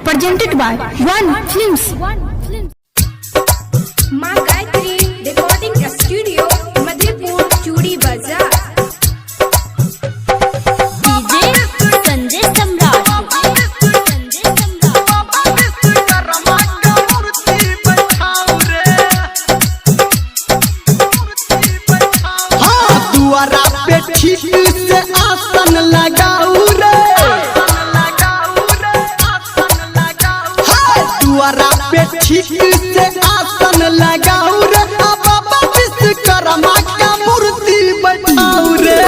presented by One Films. माँ Gayatri recording studio Madhepur चूड़ी बाजार। ठीक से आसन लगाऊ रे, दुआरा पे ठीक से आसन लगाऊ रे, बाबा विश्वकर्मा का मूर्ति बैठाऊ रे।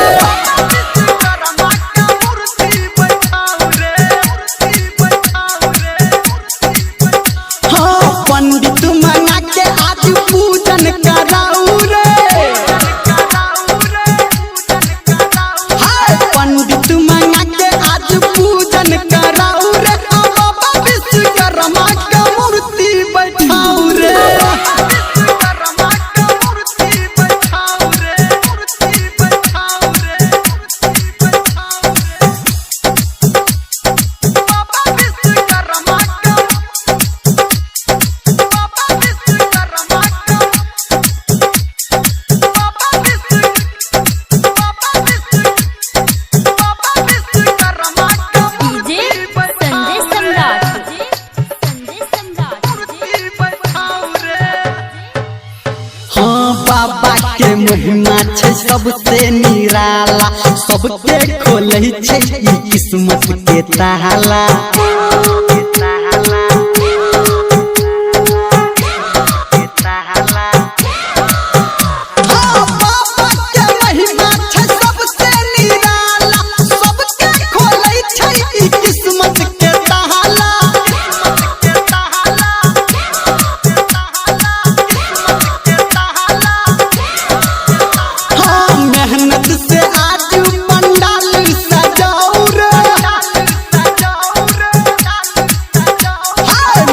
हाँ पंडित मना के आज पूजन कराऊ रे, पंडित मना के आज पूजन कराऊ रे, बाबा विश्वकर्मा का मूर्ति बैठाऊ रे। बाबा के महिमा छै सबसे निराला, सबके खोलै छै ई किस्मत के ताला। बाबा के महिमा छै सबसे निराला, सबके खोलै छै ई किस्मत के ताला। मेहनत से आज पंडाल सजाऊ रे,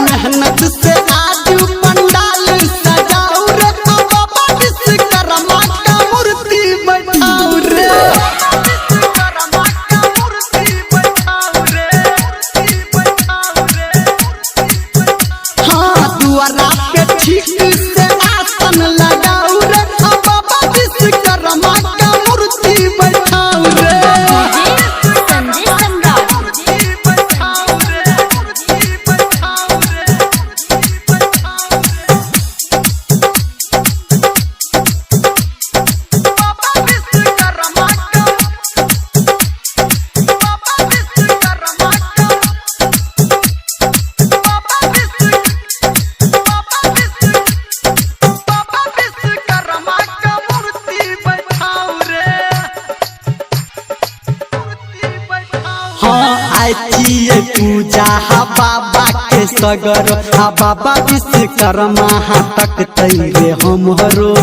मेहनत से आज पंडाल सजाऊ रे, बाबा विश्वकर्मा का मूर्ति बैठाऊ रे। हाँ दुआरा पे ठीक से आसन लगाऊ रे, बाबा विश्वकर्मा का मूर्ति बैठाऊ रे। आइए पूजा हा बाबा के सगर, हा बाबा विश्वकर्मा हा तक तैरे हमरो।